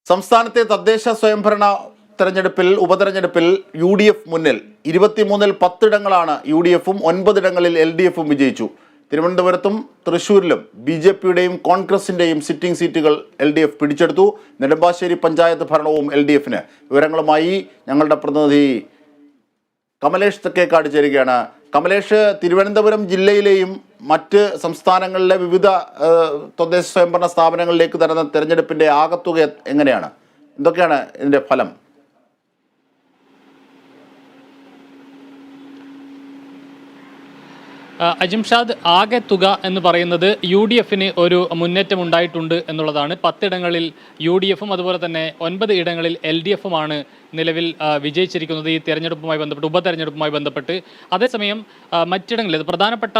സംസ്ഥാനത്തെ തദ്ദേശ സ്വയംഭരണ ഉപതെരഞ്ഞെടുപ്പിൽ UDF മുന്നിൽ 23-ൽ 10 ഇടങ്ങളാണ് UDFും 9 ഇടങ്ങളിൽ LDFും വിജയിച്ചു. തിരുവനന്തപുരത്തും തൃശ്ശൂരിലും BJPയുടെയും കോൺഗ്രസിൻ്റെയും സിറ്റിംഗ് സീറ്റുകൾ LDF പിടിച്ചെടുത്തു. നെടുമ്പാശ്ശേരി പഞ്ചായത്ത് ഭരണവും LDFിന്. വിവരങ്ങളുമായി ഞങ്ങളുടെ പ്രതിനിധി കമലേഷ് തെക്കേക്കാട് ചേരുകയാണ്. കമലേഷ്, തിരുവനന്തപുരം ജില്ലയിലെയും മറ്റ് സംസ്ഥാനങ്ങളിലെ വിവിധ തദ്ദേശ സ്വയംഭരണ സ്ഥാപനങ്ങളിലേക്ക് നടന്ന തെരഞ്ഞെടുപ്പിൻ്റെ ആകത്തുക എങ്ങനെയാണ്? എന്തൊക്കെയാണ് ഇതിൻ്റെ ഫലം? അജിംഷാദ്, ആകെ തുക എന്ന് പറയുന്നത് UDFിന് ഒരു മുന്നേറ്റം ഉണ്ടായിട്ടുണ്ട് എന്നുള്ളതാണ്. 10 ഇടങ്ങളിൽ UDFും അതുപോലെ തന്നെ 9 ഇടങ്ങളിൽ LDFുമാണ് നിലവിൽ വിജയിച്ചിരിക്കുന്നത് ഈ തെരഞ്ഞെടുപ്പുമായി ബന്ധപ്പെട്ട്, ഉപതെരഞ്ഞെടുപ്പുമായി ബന്ധപ്പെട്ട്. അതേസമയം മറ്റിടങ്ങളിൽ, പ്രധാനപ്പെട്ട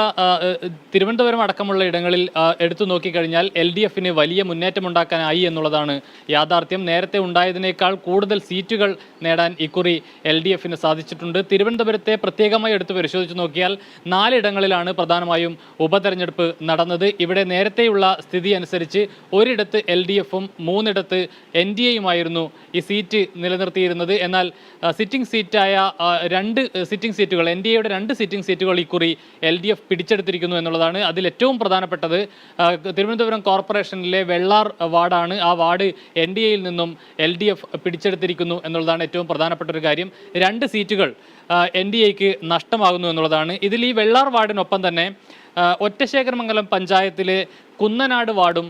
തിരുവനന്തപുരം അടക്കമുള്ള ഇടങ്ങളിൽ എടുത്തു നോക്കിക്കഴിഞ്ഞാൽ LDFിന് വലിയ മുന്നേറ്റം ഉണ്ടാക്കാനായി എന്നുള്ളതാണ് യാഥാർത്ഥ്യം. നേരത്തെ ഉണ്ടായതിനേക്കാൾ കൂടുതൽ സീറ്റുകൾ നേടാൻ ഇക്കുറി LDFിന് സാധിച്ചിട്ടുണ്ട്. തിരുവനന്തപുരത്തെ പ്രത്യേകമായി എടുത്ത് പരിശോധിച്ച് നോക്കിയാൽ 4 ഇടങ്ങളിൽ പ്രധാനമായും ഉപതെരഞ്ഞെടുപ്പ് നടന്നത്. ഇവിടെ നേരത്തെയുള്ള സ്ഥിതി അനുസരിച്ച് ഒരിടത്ത് LDFും 3 ഇടത്ത് NDAയുമായിരുന്നു ഈ സീറ്റ് നിലനിർത്തിയിരുന്നത്. എന്നാൽ സിറ്റിംഗ് സീറ്റായ 2 സിറ്റിംഗ് സീറ്റുകൾ, NDAയുടെ 2 സിറ്റിംഗ് സീറ്റുകൾ ഇക്കുറി LDF പിടിച്ചെടുത്തിരിക്കുന്നു എന്നുള്ളതാണ്. അതിൽ ഏറ്റവും പ്രധാനപ്പെട്ടത് തിരുവനന്തപുരം കോർപ്പറേഷനിലെ വെള്ളാർ വാർഡാണ്. ആ വാർഡ് NDAയിൽ നിന്നും LDF പിടിച്ചെടുത്തിരിക്കുന്നു എന്നുള്ളതാണ് ഏറ്റവും പ്രധാനപ്പെട്ട ഒരു കാര്യം. 2 സീറ്റുകൾ NDAയ്ക്ക് നഷ്ടമാകുന്നു എന്നുള്ളതാണ്. ഇതിൽ ഈ വെള്ളാർ വാർഡിനൊപ്പം തന്നെ ഒറ്റശേഖരമംഗലം പഞ്ചായത്തിലെ കുന്നനാട് വാർഡും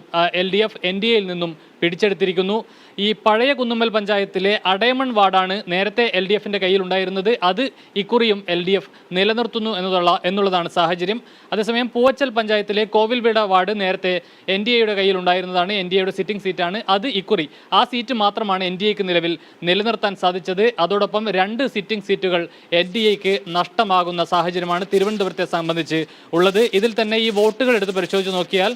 LDF NDAയിൽ നിന്നും പിടിച്ചെടുത്തിരിക്കുന്നു. ഈ പഴയ കുന്നുമ്മൽ പഞ്ചായത്തിലെ അടയമൺ വാർഡാണ് നേരത്തെ LDFിൻ്റെ കയ്യിലുണ്ടായിരുന്നത്. അത് ഇക്കുറിയും LDF നിലനിർത്തുന്നു എന്നുള്ളതാണ് സാഹചര്യം. അതേസമയം പൂവച്ചൽ പഞ്ചായത്തിലെ കോവിൽവിട വാർഡ് നേരത്തെ NDAയുടെ കയ്യിലുണ്ടായിരുന്നതാണ്. NDAയുടെ സിറ്റിംഗ് സീറ്റാണ്. അത് ഇക്കുറി ആ സീറ്റ് മാത്രമാണ് NDAയ്ക്ക് നിലവിൽ നിലനിർത്താൻ സാധിച്ചത്. അതോടൊപ്പം 2 സിറ്റിംഗ് സീറ്റുകൾ NDAയ്ക്ക് നഷ്ടമാകുന്ന സാഹചര്യമാണ് തിരുവനന്തപുരത്തെ സംബന്ധിച്ച് ഉള്ളത്. ഇതിൽ തന്നെ ഈ വോട്ടുകൾ എടുത്ത് പരിശോധിച്ച് നോക്കിയാൽ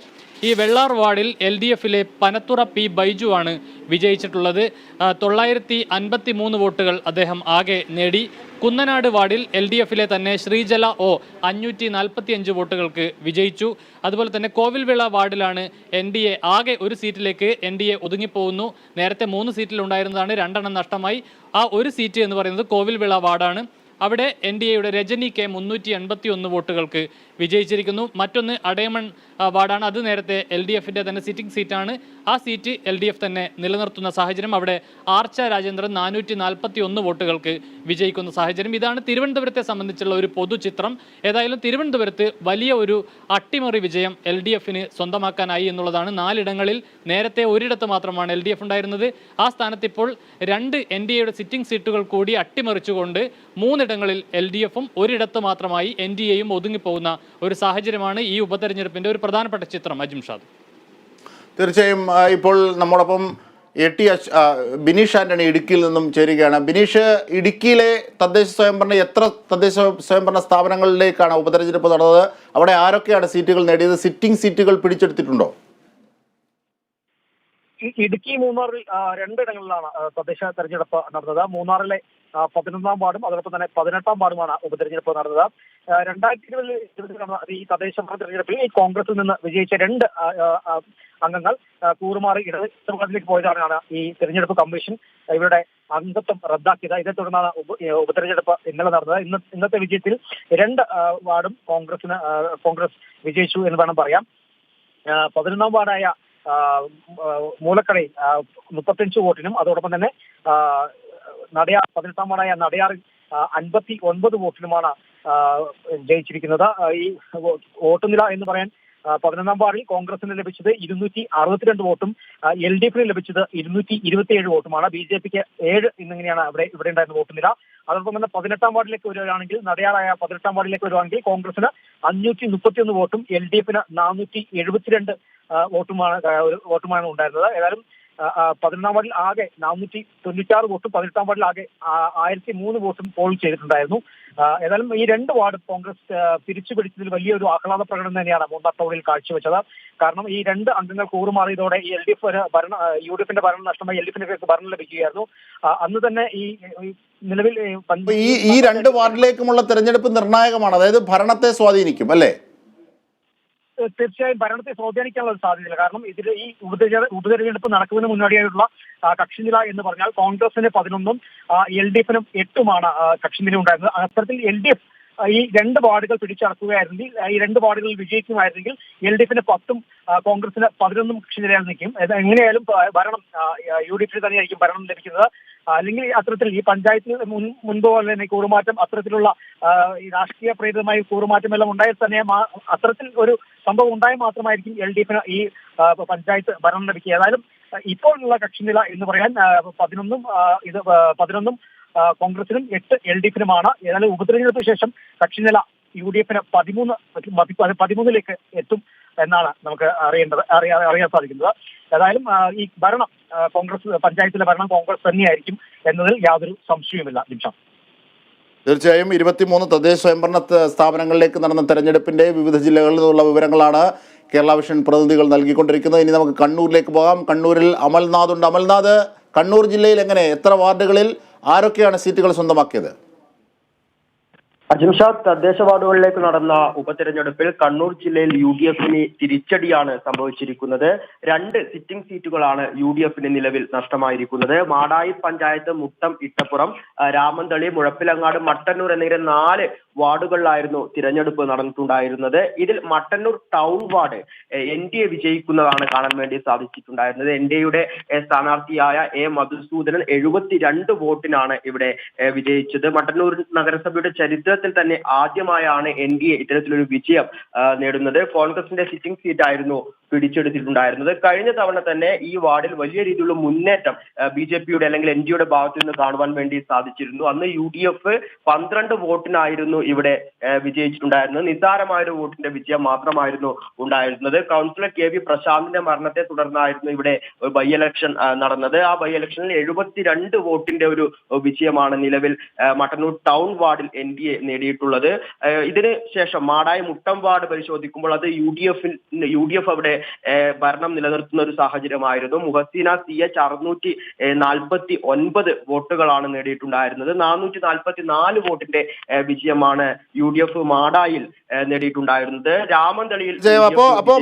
ഈ വെള്ളാർ വാർഡിൽ LDFിലെ പനത്തുറ P. ബൈജു ആണ് വിജയിച്ചിട്ടുള്ളത്. 953 വോട്ടുകൾ അദ്ദേഹം ആകെ നേടി. കുന്നനാട് വാർഡിൽ LDFിലെ തന്നെ ശ്രീജല O 545 വോട്ടുകൾക്ക് വിജയിച്ചു. അതുപോലെ തന്നെ കോവിൽവിള വാർഡിലാണ് NDA ആകെ ഒരു സീറ്റിലേക്ക് NDA ഒതുങ്ങിപ്പോകുന്നു. നേരത്തെ 3 സീറ്റിൽ ഉണ്ടായിരുന്നതാണ്, 2 എണ്ണം നഷ്ടമായി. ആ ഒരു സീറ്റ് എന്ന് പറയുന്നത് കോവിൽവിള വാർഡാണ്. അവിടെ NDAയുടെ രജനി K 381 വോട്ടുകൾക്ക് വിജയിച്ചിരിക്കുന്നു. മറ്റൊന്ന് അടയമൺ വാർഡാണ്. അത് നേരത്തെ LDFിൻ്റെ തന്നെ സിറ്റിംഗ് സീറ്റാണ്. ആ സീറ്റ് LDF തന്നെ നിലനിർത്തുന്ന സാഹചര്യം. അവിടെ ആർച്ച രാജേന്ദ്രൻ 441 വോട്ടുകൾക്ക് വിജയിക്കുന്ന സാഹചര്യം. ഇതാണ് തിരുവനന്തപുരത്തെ സംബന്ധിച്ചുള്ള ഒരു പൊതുചിത്രം. ഏതായാലും തിരുവനന്തപുരത്ത് വലിയ ഒരു അട്ടിമറി വിജയം LDFിന് സ്വന്തമാക്കാനായി എന്നുള്ളതാണ്. 4 ഇടങ്ങളിൽ നേരത്തെ ഒരിടത്ത് മാത്രമാണ് LDF ഉണ്ടായിരുന്നത്. ആ സ്ഥാനത്ത് ഇപ്പോൾ 2 NDAയുടെ സിറ്റിംഗ് സീറ്റുകൾ കൂടി അട്ടിമറിച്ചുകൊണ്ട് 3 ഇടങ്ങളിൽ LDFും ഒരിടത്ത് മാത്രമായി NDAയും ഒതുങ്ങിപ്പോകുന്ന ഒരു സാഹചര്യമാണ് ഈ ഉപതെരഞ്ഞെടുപ്പിന്റെ ഒരു പ്രധാനപ്പെട്ട ചിത്രം. അജിംഷാദ്, തീർച്ചയായും ഇപ്പോൾ നമ്മോടൊപ്പം ബിനീഷ് ആന്റണി ഇടുക്കിയിൽ നിന്നും ചേരുകയാണ്. ബിനീഷ്, ഇടുക്കിയിലെ എത്ര തദ്ദേശ സ്വയംഭരണ സ്ഥാപനങ്ങളിലേക്കാണ് ഉപതെരഞ്ഞെടുപ്പ് നടന്നത്? അവിടെ ആരൊക്കെയാണ് സീറ്റുകൾ നേടിയത്? സിറ്റിംഗ് സീറ്റുകൾ പിടിച്ചെടുത്തിട്ടുണ്ടോ? ഇടുക്കി മൂന്നാറിൽ 2 ഇടങ്ങളിലാണ് തദ്ദേശ തെരഞ്ഞെടുപ്പ് നടന്നത്. മൂന്നാറിലെ 11-ാം വാർഡും അതോടൊപ്പം തന്നെ 18-ാം വാർഡുമാണ് ഉപതെരഞ്ഞെടുപ്പ് നടന്നത്. 2020 നടന്ന ഈ തദ്ദേശ തെരഞ്ഞെടുപ്പിൽ ഈ കോൺഗ്രസിൽ നിന്ന് വിജയിച്ച 2 അംഗങ്ങൾ കൂറുമാറി ഇടതുപക്ഷത്തിലേക്ക് പോയതാണ് ഈ തെരഞ്ഞെടുപ്പ് കമ്മീഷൻ ഇവരുടെ അംഗത്വം റദ്ദാക്കിയത്. ഇതേ തുടർന്നാണ് ഉപതെരഞ്ഞെടുപ്പ് ഇന്നലെ നടന്നത്. ഇന്നത്തെ വിജയത്തിൽ 2 വാർഡും കോൺഗ്രസ് വിജയിച്ചു എന്ന് വേണം പറയാം. 11-ാം വാർഡായ മൂലക്കടയിൽ 35 വോട്ടിനും അതോടൊപ്പം തന്നെ 18-ാം വാർഡായ നടയാറിൽ 59 വോട്ടിനുമാണ് ജയിച്ചിരിക്കുന്നത്. ഈ വോട്ട് നില എന്ന് പറയാൻ 11-ാം വാർഡിൽ കോൺഗ്രസിന് ലഭിച്ചത് 262 വോട്ടും LDFിന് ലഭിച്ചത് 227 വോട്ടുമാണ്. BJPക്ക് 7 എന്നിങ്ങനെയാണ് ഇവിടെ ഉണ്ടായിരുന്ന വോട്ട് നില. അതോടൊപ്പം തന്നെ 18-ാം വാർഡിലേക്ക് വരുവാണെങ്കിൽ, നടയാറായ 18-ാം വാർഡിലേക്ക് വരുവാണെങ്കിൽ കോൺഗ്രസിന് 531 വോട്ടും LDFിന് 472 വോട്ടുമാണ് ഉണ്ടായിരുന്നത്. ഏതായാലും 11-ാം വാർഡിൽ ആകെ 496 വോട്ടും 18-ാം വാർഡിൽ ആകെ 1003 വോട്ടും പോൾ ചെയ്തിട്ടുണ്ടായിരുന്നു. ഏതായാലും ഈ 2 വാർഡ് കോൺഗ്രസ് തിരിച്ചുപിടിച്ചതിൽ വലിയൊരു ആഹ്ലാദ പ്രകടനം തന്നെയാണ് മൂന്നാർ ടൗണിൽ കാഴ്ചവെച്ചത്. കാരണം ഈ 2 അംഗങ്ങൾ കൂറുമാറിയതോടെ ഈ UDFിന്റെ ഭരണം നഷ്ടമായി LDFിന് ഭരണം ലഭിക്കുകയായിരുന്നു. അന്ന് തന്നെ ഈ നിലവിൽ ഈ 2 വാർഡിലേക്കുമുള്ള തെരഞ്ഞെടുപ്പ് നിർണായകമാണ്. അതായത് ഭരണത്തെ സ്വാധീനിക്കും അല്ലേ? തീർച്ചയായും ഭരണത്തെ സ്വാധീനിക്കാനുള്ള ഒരു സാധ്യതയില്ല. കാരണം ഇതിൽ ഈ ഉപതെരഞ്ഞെടുപ്പ് നടക്കുന്നതിന് മുന്നോടിയായിട്ടുള്ള കക്ഷിനില എന്ന് പറഞ്ഞാൽ കോൺഗ്രസിന് 11ഉം LDFിനും 8ഉമാണ് കക്ഷിനില ഉണ്ടായിരുന്നത്. അത്തരത്തിൽ LDF ഈ 2 വാർഡുകൾ പിടിച്ചടക്കുകയായിരുന്നെങ്കിൽ, ഈ 2 വാർഡുകളിൽ വിജയിക്കുമായിരുന്നെങ്കിൽ LDFിന് 10ഉം കോൺഗ്രസിന് 11ഉം കക്ഷിനിലയിൽ നിൽക്കും. എങ്ങനെയായാലും ഭരണം UDFിന് തന്നെയായിരിക്കും ഭരണം ലഭിക്കുന്നത്. അല്ലെങ്കിൽ അത്തരത്തിൽ ഈ പഞ്ചായത്തിൽ മുൻപ് പോലെ തന്നെ കൂറുമാറ്റം, അത്തരത്തിലുള്ള ഈ രാഷ്ട്രീയ പ്രേരിതമായ കൂറുമാറ്റം എല്ലാം ഉണ്ടായാൽ തന്നെ അത്തരത്തിൽ ഒരു സംഭവം ഉണ്ടായാൽ മാത്രമായിരിക്കും LDFിന് ഈ പഞ്ചായത്ത് ഭരണം ലഭിക്കുക. ഏതായാലും ഇപ്പോഴുള്ള കക്ഷിനില എന്ന് പറയാൻ 11ഉം കോൺഗ്രസിനും 8 LDFിനുമാണ്. ഏതായാലും ഉപതെരഞ്ഞെടുപ്പിന് ശേഷം കക്ഷിനില UDFിന് 13ലേക്ക് എത്തും എന്നാണ് നമുക്ക് അറിയാൻ സാധിക്കുന്നത്. ഏതായാലും ഈ ഭരണം പഞ്ചായത്തിലെ ഭരണം കോൺഗ്രസ് തന്നെയായിരിക്കും എന്നതിൽ യാതൊരു സംശയവുമില്ല. നിമിഷം തീർച്ചയായും 23 തദ്ദേശ സ്വയംഭരണ സ്ഥാപനങ്ങളിലേക്ക് നടന്ന തെരഞ്ഞെടുപ്പിന്റെ വിവിധ ജില്ലകളിൽ നിന്നുള്ള വിവരങ്ങളാണ് കേരള വിഷൻ പ്രതിനിധികൾ നൽകിക്കൊണ്ടിരിക്കുന്നത്. ഇനി നമുക്ക് കണ്ണൂരിലേക്ക് പോകാം. കണ്ണൂരിൽ അമൽനാഥ് ഉണ്ട്. അമൽനാഥ്, കണ്ണൂർ ജില്ലയിൽ എത്ര വാർഡുകളിൽ ആരൊക്കെയാണ് സീറ്റുകൾ സ്വന്തമാക്കിയത്? അജിംഷാദ്, തദ്ദേശ വാർഡുകളിലേക്ക് നടന്ന ഉപതെരഞ്ഞെടുപ്പിൽ കണ്ണൂർ ജില്ലയിൽ UDFിന് തിരിച്ചടിയാണ് സംഭവിച്ചിരിക്കുന്നത്. 2 സിറ്റിംഗ് സീറ്റുകളാണ് UDFിന് നിലവിൽ നഷ്ടമായിരിക്കുന്നത്. മാടായി പഞ്ചായത്ത് മുട്ടം, ഇട്ടപ്പുറം, രാമന്തളി, മുഴപ്പിലങ്ങാട്, മട്ടന്നൂർ എന്നിങ്ങനെ 4 വാർഡുകളിലായിരുന്നു തിരഞ്ഞെടുപ്പ് നടന്നിട്ടുണ്ടായിരുന്നത്. ഇതിൽ മട്ടന്നൂർ ടൗൺ വാർഡ് NDA വിജയിക്കുന്നതാണ് കാണാൻ വേണ്ടി സാധിച്ചിട്ടുണ്ടായിരുന്നത്. NDAയുടെ സ്ഥാനാർത്ഥിയായ A മധുസൂദനൻ 72 വോട്ടിനാണ് ഇവിടെ വിജയിച്ചത്. മട്ടന്നൂർ നഗരസഭയുടെ ചരിത്രത്തിൽ തന്നെ ആദ്യമായാണ് NDA ഇത്തരത്തിലൊരു വിജയം നേടുന്നത്. കോൺഗ്രസിന്റെ സിറ്റിംഗ് സീറ്റായിരുന്നു പിടിച്ചെടുത്തിട്ടുണ്ടായിരുന്നത്. കഴിഞ്ഞ തവണ തന്നെ ഈ വാർഡിൽ വലിയ രീതിയിലുള്ള മുന്നേറ്റം BJPയുടെ അല്ലെങ്കിൽ NDAയുടെ ഭാഗത്തു നിന്ന് കാണുവാൻ വേണ്ടി സാധിച്ചിരുന്നു. അന്ന് UDF 12 വോട്ടിനായിരുന്നു ഇവിടെ വിജയിച്ചിട്ടുണ്ടായിരുന്നത്. നിസ്സാരമായൊരു വോട്ടിന്റെ വിജയം മാത്രമായിരുന്നു ഉണ്ടായിരുന്നത്. കൗൺസിലർ KV പ്രശാന്തിന്റെ മരണത്തെ തുടർന്നായിരുന്നു ഇവിടെ ബൈ ഇലക്ഷൻ നടന്നത്. ആ ബൈ ഇലക്ഷനിൽ 72 വോട്ടിന്റെ ഒരു വിജയമാണ് നിലവിൽ മട്ടന്നൂർ ടൗൺ വാർഡിൽ NDA നേടിയിട്ടുള്ളത്. ഇതിന് ശേഷം മാടായി മുട്ടം വാർഡ് പരിശോധിക്കുമ്പോൾ അത് UDF അവിടെ ഭരണം നിലനിർത്തുന്ന ഒരു സാഹചര്യമായിരുന്നു. മുഹസീന CH 649 വോട്ടുകളാണ് നേടിയിട്ടുണ്ടായിരുന്നത്. 444 വോട്ടിന്റെ വിജയമാണ് UDF മാടായിൽ നേടിയിട്ടുണ്ടായിരുന്നത്. രാമന്തളിയിൽ അപ്പോ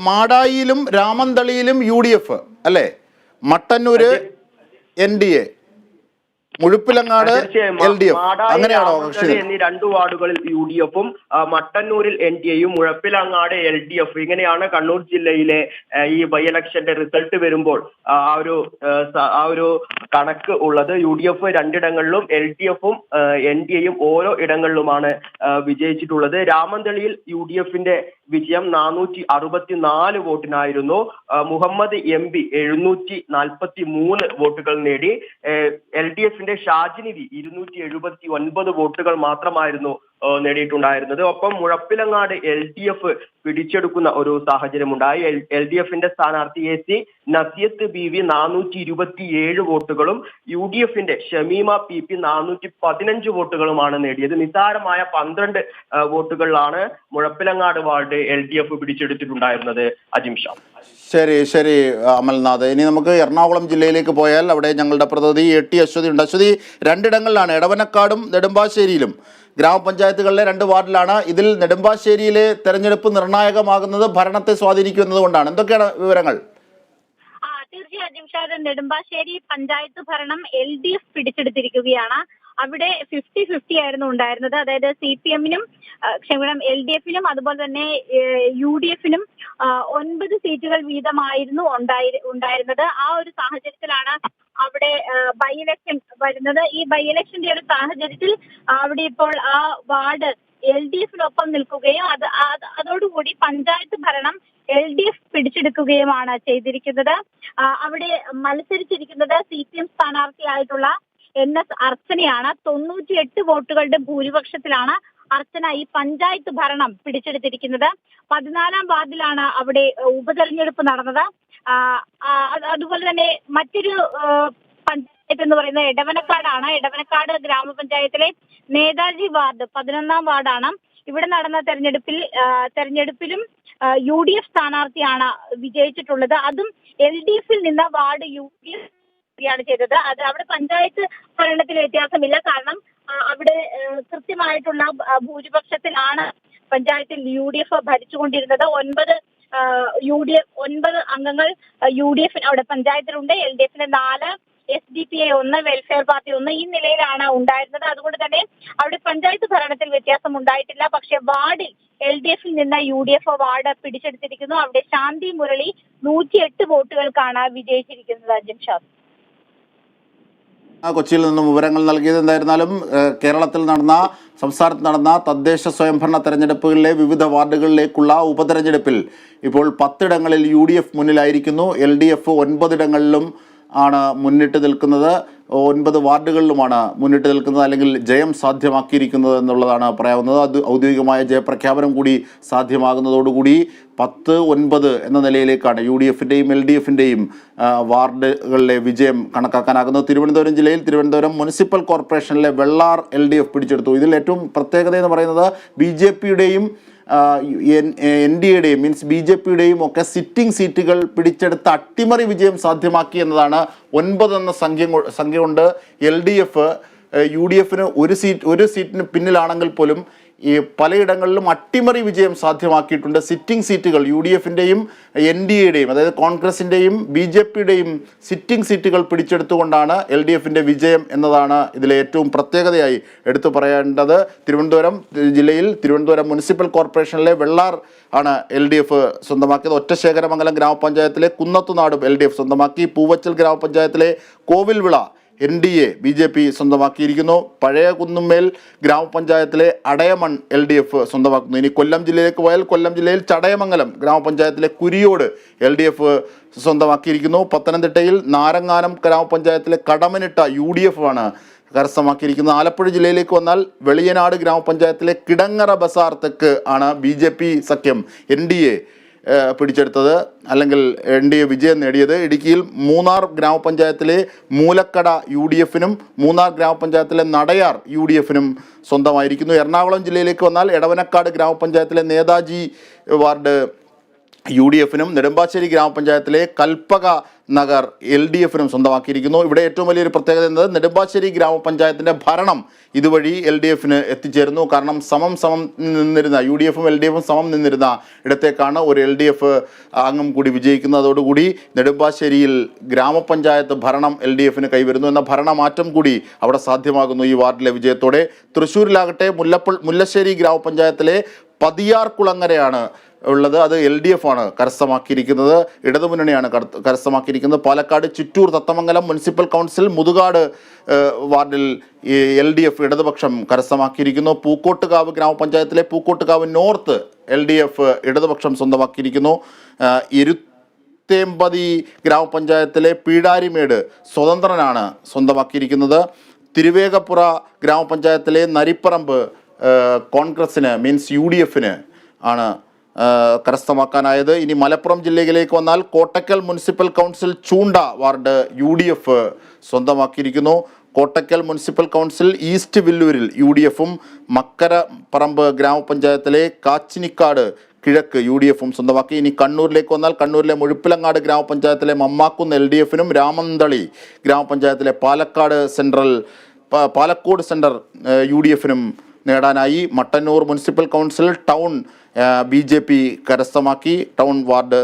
മാടായിലും രാമന്തളിയിലും UDF അല്ലേ? മട്ടന്നൂര് NDA, മുഴുപ്പിലങ്ങാട് LDF, അങ്ങനെയാണോ? എന്നീ 2 വാർഡുകളിൽ UDFും മട്ടന്നൂരിൽ NDAയും മുഴപ്പിലങ്ങാട് LDF, ഇങ്ങനെയാണ് കണ്ണൂർ ജില്ലയിലെ ഈ ബൈ ഇലക്ഷന്റെ റിസൾട്ട് വരുമ്പോൾ ആ ഒരു കണക്ക് ഉള്ളത്. UDF 2 ഇടങ്ങളിലും LDFും NDAയും ഓരോ ഇടങ്ങളിലുമാണ് വിജയിച്ചിട്ടുള്ളത്. രാമന്തളിയിൽ UDFിന്റെ വിജയം 464 വോട്ടിനായിരുന്നു. മുഹമ്മദ് MB 743 വോട്ടുകൾ നേടി. LDFിന്റെ ഷാജിനിധി 279 വോട്ടുകൾ മാത്രമായിരുന്നു നേടിയിട്ടുണ്ടായിരുന്നത്. ഒപ്പം മുഴപ്പിലങ്ങാട് LDF പിടിച്ചെടുക്കുന്ന ഒരു സാഹചര്യമുണ്ടായി. LDFിന്റെ സ്ഥാനാർത്ഥി AC നസിയത്ത് BV 427 വോട്ടുകളും UDFിന്റെ ഷമീമ PP 415 വോട്ടുകളുമാണ് നേടിയത്. നിസ്സാരമായ 12 വോട്ടുകളിലാണ് മുഴപ്പിലങ്ങാട് വാർഡ് LDF പിടിച്ചെടുത്തിട്ടുണ്ടായിരുന്നത്. അജിംഷാ. ശരി അമൽനാഥ്, ഇനി നമുക്ക് എറണാകുളം ജില്ലയിലേക്ക് പോയാൽ അവിടെ ഞങ്ങളുടെ പ്രതിനിധി AT അശ്വതി ഉണ്ട്. അശ്വതി, 2 ഇടങ്ങളിലാണ്, എടവനക്കാടും നെടുമ്പാശ്ശേരിയിലും ഗ്രാമപഞ്ചായത്തുകളിലെ 2 വാർഡിലാണ്. ഇതിൽ നെടുമ്പാശ്ശേരിയിലെ തെരഞ്ഞെടുപ്പ് നിർണായകമാകുന്നത് ഭരണത്തെ സ്വാധീനിക്കുന്നതുകൊണ്ടാണ്. എന്തൊക്കെയാണ് വിവരങ്ങൾ? തീർച്ചയായും നെടുമ്പാശ്ശേരി പഞ്ചായത്ത് ഭരണം LDF പിടിച്ചെടുത്തിരിക്കുകയാണ്. അവിടെ 50-50 ആയിരുന്നു ഉണ്ടായിരുന്നത്. അതായത് CPMനും LDFിനും അതുപോലെ തന്നെ UDFിനും 9 സീറ്റുകൾ വീതമായിരുന്നു ഉണ്ടായിരുന്നത്. ആ ഒരു സാഹചര്യത്തിലാണ് അവിടെ ബൈ ഇലക്ഷൻ വരുന്നത്. ഈ ബൈ ഇലക്ഷന്റെ ഒരു സാഹചര്യത്തിൽ അവിടെ ഇപ്പോൾ ആ വാർഡ് LDFിനൊപ്പം നിൽക്കുകയും അതോടുകൂടി പഞ്ചായത്ത് ഭരണം LDF പിടിച്ചെടുക്കുകയുമാണ് ചെയ്തിരിക്കുന്നത്. അവിടെ മത്സരിച്ചിരിക്കുന്നത് CPM സ്ഥാനാർത്ഥിയായിട്ടുള്ള NS അർച്ചനയാണ്. 98 വോട്ടുകളുടെ ഭൂരിപക്ഷത്തിലാണ് അർച്ചന ഈ പഞ്ചായത്ത് ഭരണം പിടിച്ചെടുത്തിരിക്കുന്നത്. 14ാം വാർഡിലാണ് അവിടെ ഉപതെരഞ്ഞെടുപ്പ് നടന്നത്. അതുപോലെ തന്നെ മറ്റൊരു പഞ്ചായത്ത് എന്ന് പറയുന്നത് എടവനക്കാടാണ്. എടവനക്കാട് ഗ്രാമപഞ്ചായത്തിലെ നേതാജി വാർഡ് 11ാം വാർഡാണ്. ഇവിടെ നടന്ന തെരഞ്ഞെടുപ്പിലും UDF സ്ഥാനാർത്ഥിയാണ് വിജയിച്ചിട്ടുള്ളത്. അതും LDFിൽ നിന്ന് വാർഡ് UDF ാണ് ചെയ്തത്. അത് അവിടെ പഞ്ചായത്ത് ഭരണത്തിൽ വ്യത്യാസമില്ല. കാരണം അവിടെ കൃത്യമായിട്ടുള്ള ഭൂരിപക്ഷത്തിലാണ് പഞ്ചായത്തിൽ UDF ഭരിച്ചുകൊണ്ടിരുന്നത്. 9 അംഗങ്ങൾ UDF അവിടെ പഞ്ചായത്തിലുണ്ട്. LDF 4, SDPI 1, വെൽഫെയർ പാർട്ടി 1 ഈ നിലയിലാണ് ഉണ്ടായിരുന്നത്. അതുകൊണ്ട് തന്നെ അവിടെ പഞ്ചായത്ത് ഭരണത്തിൽ വ്യത്യാസം ഉണ്ടായിട്ടില്ല. പക്ഷേ വാർഡിൽ LDF നിന്ന് UDF വാർഡ് പിടിച്ചെടുത്തിരിക്കുന്നു. അവിടെ ശാന്തി മുരളി 108 വോട്ടുകൾക്കാണ് വിജയിച്ചിരിക്കുന്നത്. ജംഷാദ്, കൊച്ചിയിൽ നിന്നും വിവരങ്ങൾ നൽകിയത്. എന്തായിരുന്നാലും സംസ്ഥാനത്ത് നടന്ന തദ്ദേശ സ്വയംഭരണ തെരഞ്ഞെടുപ്പുകളിലെ വിവിധ വാർഡുകളിലേക്കുള്ള ഉപതെരഞ്ഞെടുപ്പിൽ ഇപ്പോൾ 10 ഇടങ്ങളിൽ UDF മുന്നിലായിരിക്കുന്നു. LDF 9 ഇടങ്ങളിലും ആണ് മുന്നിട്ട് നിൽക്കുന്നത്. 9 വാർഡുകളിലുമാണ് മുന്നിട്ട് നിൽക്കുന്നത്, അല്ലെങ്കിൽ ജയം സാധ്യമാക്കിയിരിക്കുന്നത് എന്നുള്ളതാണ് പറയാവുന്നത്. അത് ഔദ്യോഗികമായ ജയപ്രഖ്യാപനം കൂടി സാധ്യമാകുന്നതോടുകൂടി 10-9 എന്ന നിലയിലേക്കാണ് UDFൻ്റെയും LDFൻ്റെയും വാർഡുകളിലെ വിജയം കണക്കാക്കാനാകുന്നത്. തിരുവനന്തപുരം ജില്ലയിൽ തിരുവനന്തപുരം മുനിസിപ്പൽ കോർപ്പറേഷനിലെ വെള്ളാർ LDF പിടിച്ചെടുത്തു. ഇതിൽ ഏറ്റവും പ്രത്യേകത എന്ന് പറയുന്നത് BJPയുടെയും NDAയുടെയും മീൻസ് BJPയുടെയും ഒക്കെ സിറ്റിംഗ് സീറ്റുകൾ പിടിച്ചെടുത്ത അട്ടിമറി വിജയം സാധ്യമാക്കി എന്നതാണ്. 9 എന്ന സംഖ്യ കൊണ്ട് LDF UDFന് ഒരു സീറ്റിന് പിന്നിലാണെങ്കിൽ പോലും ഈ പലയിടങ്ങളിലും അട്ടിമറി വിജയം സാധ്യമാക്കിയിട്ടുണ്ട്. സിറ്റിംഗ് സീറ്റുകൾ UDFൻ്റെയും NDAയുടെയും അതായത് കോൺഗ്രസിൻ്റെയും BJPയുടെയും സിറ്റിംഗ് സീറ്റുകൾ പിടിച്ചെടുത്തുകൊണ്ടാണ് LDFൻ്റെ വിജയം എന്നതാണ് ഇതിലെ ഏറ്റവും പ്രത്യേകതയായി എടുത്തു പറയേണ്ടത്. തിരുവനന്തപുരം ജില്ലയിൽ തിരുവനന്തപുരം മുനിസിപ്പൽ കോർപ്പറേഷനിലെ വെള്ളാർ ആണ് LDF സ്വന്തമാക്കിയത്. ഒറ്റശേഖരമംഗലം ഗ്രാമപഞ്ചായത്തിലെ കുന്നത്തുനാടും LDF സ്വന്തമാക്കി. പൂവച്ചൽ ഗ്രാമപഞ്ചായത്തിലെ കോവിൽവിള NDA BJP സ്വന്തമാക്കിയിരിക്കുന്നു. പഴയ കുന്നുമ്മേൽ ഗ്രാമപഞ്ചായത്തിലെ അടയമൺ LDF സ്വന്തമാക്കുന്നു. ഇനി കൊല്ലം ജില്ലയിലേക്ക് പോയാൽ കൊല്ലം ജില്ലയിൽ ചടയമംഗലം ഗ്രാമപഞ്ചായത്തിലെ കുരിയോട് LDF സ്വന്തമാക്കിയിരിക്കുന്നു. പത്തനംതിട്ടയിൽ നാരങ്ങാനം ഗ്രാമപഞ്ചായത്തിലെ കടമനിട്ട UDF ആണ് കരസ്ഥമാക്കിയിരിക്കുന്നത്. ആലപ്പുഴ ജില്ലയിലേക്ക് വന്നാൽ വെളിയനാട് ഗ്രാമപഞ്ചായത്തിലെ കിടങ്ങറ ബസാർ തെക്ക് ആണ് BJP സഖ്യം NDA പിടിച്ചെടുത്തത്, അല്ലെങ്കിൽ NDA വിജയം നേടിയത്. ഇടുക്കിയിൽ മൂന്നാർ ഗ്രാമപഞ്ചായത്തിലെ മൂലക്കട UDFനും മൂന്നാർ ഗ്രാമപഞ്ചായത്തിലെ നടയാർ UDFനും സ്വന്തമായിരിക്കുന്നു. എറണാകുളം ജില്ലയിലേക്ക് വന്നാൽ എടവനക്കാട് ഗ്രാമപഞ്ചായത്തിലെ നേതാജി വാർഡ് UDFനും നെടുമ്പാശ്ശേരി ഗ്രാമപഞ്ചായത്തിലെ കൽപ്പക നഗർ LDFനും സ്വന്തമാക്കിയിരിക്കുന്നു. ഇവിടെ ഏറ്റവും വലിയൊരു പ്രത്യേകത എന്നത് നെടുമ്പാശ്ശേരി ഗ്രാമപഞ്ചായത്തിൻ്റെ ഭരണം ഇതുവഴി LDFന് എത്തിച്ചേരുന്നു. കാരണം സമം നിന്നിരുന്ന UDFും LDFും സമം നിന്നിരുന്ന ഇടത്തേക്കാണ് ഒരു LDF അംഗം കൂടി വിജയിക്കുന്നത്. അതോടുകൂടി നെടുമ്പാശ്ശേരിയിൽ ഗ്രാമപഞ്ചായത്ത് ഭരണം LDFന് കൈവരുന്നു എന്ന ഭരണമാറ്റം കൂടി അവിടെ സാധ്യമാകുന്നു ഈ വാർഡിലെ വിജയത്തോടെ. തൃശ്ശൂരിലാകട്ടെ മുല്ലശ്ശേരി ഗ്രാമപഞ്ചായത്തിലെ പതിയാർകുളങ്ങരയാണ് ഉള്ളത്. അത് LDF ആണ് കരസ്ഥമാക്കിയിരിക്കുന്നത്, ഇടതുമുന്നണിയാണ് കരസ്ഥമാക്കിയിരിക്കുന്നത്. പാലക്കാട് ചിറ്റൂർ തത്തമംഗലം മുനിസിപ്പൽ കൗൺസിൽ മുതുകാട് വാർഡിൽ LDF ഇടതുപക്ഷം കരസ്ഥമാക്കിയിരിക്കുന്നു. പൂക്കോട്ടുകാവ് ഗ്രാമപഞ്ചായത്തിലെ പൂക്കോട്ടുകാവ് നോർത്ത് LDF ഇടതുപക്ഷം സ്വന്തമാക്കിയിരിക്കുന്നു. ഇരുത്തേമ്പതി ഗ്രാമപഞ്ചായത്തിലെ പീടാരിമേട് സ്വതന്ത്രനാണ് സ്വന്തമാക്കിയിരിക്കുന്നത്. തിരുവേഗപ്പുറ ഗ്രാമപഞ്ചായത്തിലെ നരിപ്പറമ്പ് കോൺഗ്രസിന് മീൻസ് UDFന് ആണ് കരസ്ഥമാക്കാനായത്. ഇനി മലപ്പുറം ജില്ലയിലേക്ക് വന്നാൽ Kottakkal municipal council Choonda ward UDF സ്വന്തമാക്കിയിരിക്കുന്നു. കോട്ടക്കൽ മുനിസിപ്പൽ കൗൺസിൽ ഈസ്റ്റ് വില്ലൂരിൽ UDFും മക്കരപ്പറമ്പ് ഗ്രാമപഞ്ചായത്തിലെ കാച്ചിനിക്കാട് കിഴക്ക് UDFും സ്വന്തമാക്കി. ഇനി കണ്ണൂരിലേക്ക് വന്നാൽ കണ്ണൂരിലെ മുഴുപ്പിലങ്ങാട് ഗ്രാമപഞ്ചായത്തിലെ മമ്മാക്കുന്ന് LDFനും രാമന്തളി ഗ്രാമപഞ്ചായത്തിലെ പാലക്കോട് സെൻറ്റർ UDFനും നേടാനായി. Mattannur municipal council town BJP കരസ്ഥമാക്കി. ടൗൺ വാർഡ്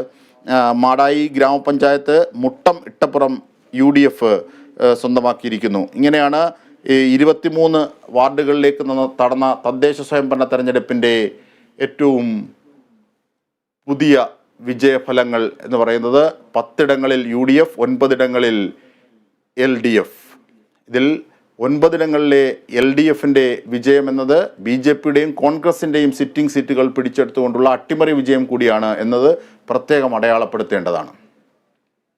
മാടായി ഗ്രാമപഞ്ചായത്ത് മുട്ടം ഇട്ടപ്പുറം UDF സ്വന്തമാക്കിയിരിക്കുന്നു. ഇങ്ങനെയാണ് 23 വാർഡുകളിലേക്ക് നടന്ന തദ്ദേശ സ്വയംഭരണ തെരഞ്ഞെടുപ്പിൻ്റെ ഏറ്റവും പുതിയ വിജയഫലങ്ങൾ എന്ന് പറയുന്നത്. 10 ഇടങ്ങളിൽ UDF, 9 ഇടങ്ങളിൽ LDF. ഇതിൽ 9 ഇടങ്ങളിലെ LDFൻ്റെ വിജയം എന്നത് BJPയുടെയും കോൺഗ്രസിൻ്റെയും സിറ്റിംഗ് സീറ്റുകൾ പിടിച്ചെടുത്തുകൊണ്ടുള്ള അട്ടിമറി വിജയം കൂടിയാണ് എന്നത് പ്രത്യേകം അടയാളപ്പെടുത്തേണ്ടതാണ്.